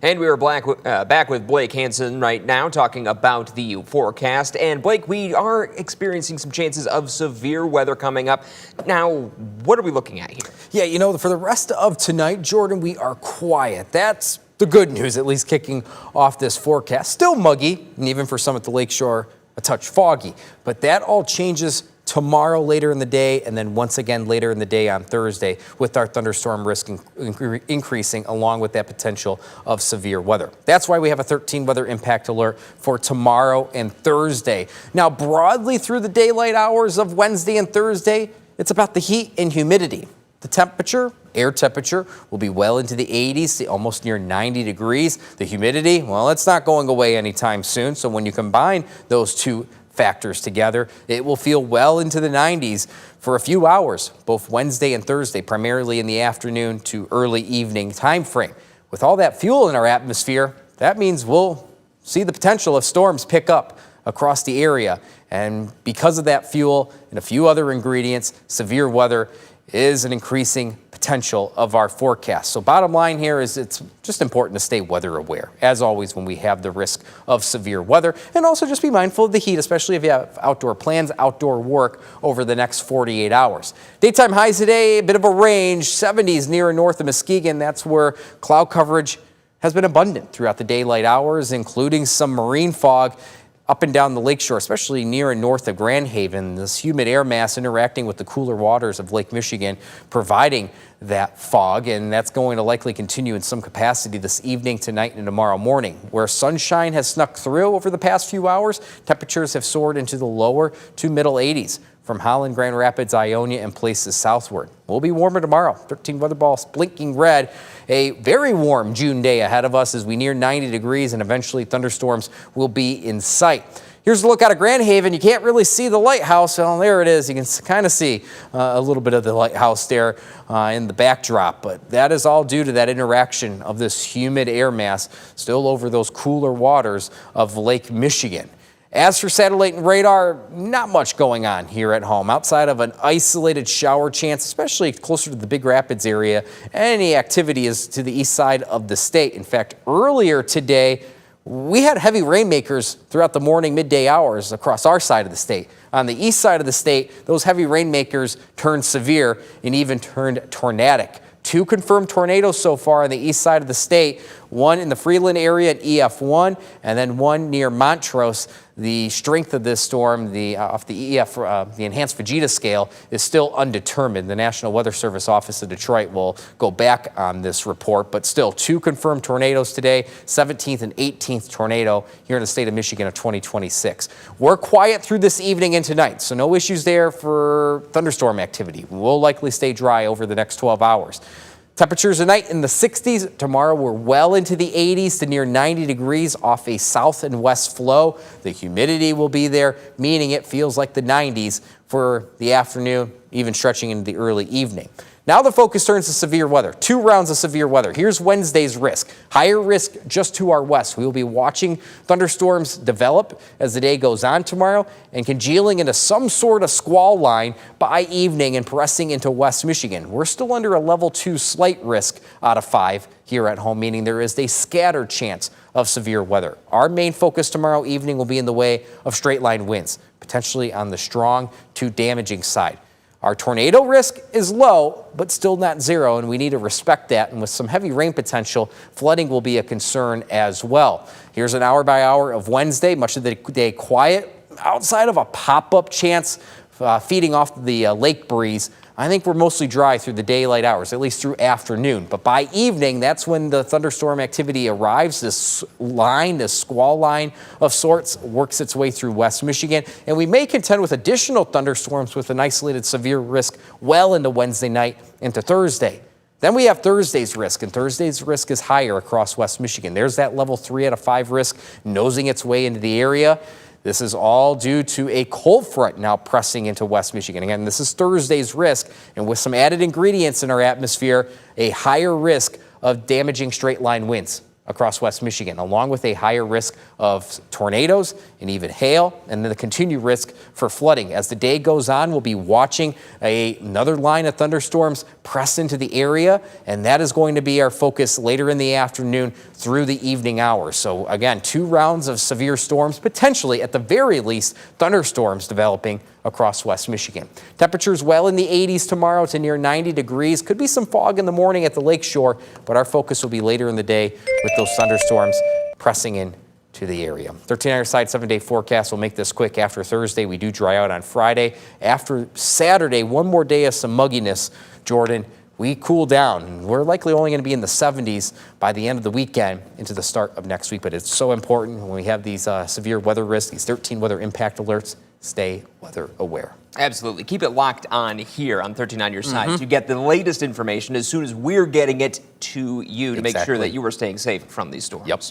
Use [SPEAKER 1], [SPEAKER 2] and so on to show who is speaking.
[SPEAKER 1] And we are back with Blake Hansen right now talking about the forecast. And Blake, we are experiencing some chances of severe weather coming up. Now, what are we looking at here?
[SPEAKER 2] Yeah, you know, for the rest of tonight, Jordan, we are quiet. That's the good news, at least kicking off this forecast. Still muggy, and even for some at the lakeshore, a touch foggy. But that all changes tomorrow later in the day, and then once again later in the day on Thursday, with our thunderstorm risk increasing along with that potential of severe weather. That's why we have a 13 weather impact alert for tomorrow and Thursday. Now, broadly through the daylight hours of Wednesday and Thursday, it's about the heat and humidity. The temperature, air temperature, will be well into the 80s, almost near 90 degrees. The humidity, well, it's not going away anytime soon. So when you combine those two factors together, it will feel well into the 90s for a few hours, both Wednesday and Thursday, primarily in the afternoon to early evening time frame. With all that fuel in our atmosphere, that means we'll see the potential of storms pick up across the area. And because of that fuel and a few other ingredients, severe weather is an increasing potential of our forecast. So bottom line here is it's just important to stay weather aware, as always, when we have the risk of severe weather. And also just be mindful of the heat, especially if you have outdoor plans, outdoor work over the next 48 hours. Daytime highs today, a bit of a range, 70s near and north of Muskegon. That's where cloud coverage has been abundant throughout the daylight hours, including some marine fog up and down the lakeshore, especially near and north of Grand Haven. This humid air mass interacting with the cooler waters of Lake Michigan, providing that fog, and that's going to likely continue in some capacity this evening, tonight, and tomorrow morning. Where sunshine has snuck through over the past few hours, temperatures have soared into the lower to middle 80s from Holland, Grand Rapids, Ionia, and places southward. We'll be warmer tomorrow. 13 weather balls blinking red. A very warm June day ahead of us as we near 90 degrees, and eventually thunderstorms will be in sight. Here's a look out of Grand Haven. You can't really see the lighthouse. Well, there it is. You can kind of see a little bit of the lighthouse there in the backdrop, but that is all due to that interaction of this humid air mass still over those cooler waters of Lake Michigan. As for satellite and radar, not much going on here at home. Outside of an isolated shower chance, especially closer to the Big Rapids area, any activity is to the east side of the state. In fact, earlier today, we had heavy rainmakers throughout the morning, midday hours across our side of the state. On the east side of the state, those heavy rainmakers turned severe and even turned tornadic. 2 confirmed tornadoes so far on the east side of the state, one in the Freeland area at EF1, and then one near Montrose. The strength of this storm, off the the enhanced Vegeta scale, is still undetermined. The National Weather Service office of Detroit will go back on this report, but still 2 confirmed tornadoes today, 17th and 18th tornado here in the state of Michigan of 2026. We're quiet through this evening and tonight, so no issues there for thunderstorm activity. We'll likely stay dry over the next 12 hours. Temperatures tonight in the 60s. Tomorrow we're well into the 80s to near 90 degrees off a south and west flow. The humidity will be there, meaning it feels like the 90s for the afternoon, even stretching into the early evening. Now the focus turns to severe weather. 2 rounds of severe weather. Here's Wednesday's risk. Higher risk just to our west. We will be watching thunderstorms develop as the day goes on tomorrow and congealing into some sort of squall line by evening and pressing into West Michigan. We're still under a level 2 slight risk out of 5 here at home, meaning there is a scattered chance of severe weather. Our main focus tomorrow evening will be in the way of straight line winds, potentially on the strong to damaging side. Our tornado risk is low, but still not zero, and we need to respect that. And with some heavy rain potential, flooding will be a concern as well. Here's an hour by hour of Wednesday, much of the day quiet, outside of a pop-up chance feeding off the lake breeze. I think we're mostly dry through the daylight hours, at least through afternoon. But by evening, that's when the thunderstorm activity arrives. This line, this squall line of sorts, works its way through West Michigan. And we may contend with additional thunderstorms with an isolated severe risk well into Wednesday night into Thursday. Then we have Thursday's risk, and Thursday's risk is higher across West Michigan. There's that level 3 out of 5 risk nosing its way into the area. This is all due to a cold front now pressing into West Michigan. Again, this is Thursday's risk, and with some added ingredients in our atmosphere, a higher risk of damaging straight line winds across West Michigan, along with a higher risk of tornadoes and even hail, and then the continued risk for flooding. As the day goes on, we'll be watching another line of thunderstorms press into the area, and that is going to be our focus later in the afternoon through the evening hours. So again, 2 rounds of severe storms, potentially at the very least thunderstorms developing across West Michigan. Temperatures well in the 80s tomorrow to near 90 degrees. Could be some fog in the morning at the lakeshore, but our focus will be later in the day with those thunderstorms pressing in to the area. 13 on your side, 7-day forecast. We'll make this quick. After Thursday, we do dry out on Friday. After Saturday, one more day of some mugginess, Jordan, we cool down. We're likely only going to be in the 70s by the end of the weekend into the start of next week. But it's so important when we have these severe weather risks, these 13 weather impact alerts, stay weather aware.
[SPEAKER 1] Absolutely. Keep it locked on here on 13 on your side to get the latest information as soon as we're getting it to you to make sure that you are staying safe from these storms.
[SPEAKER 2] Yep.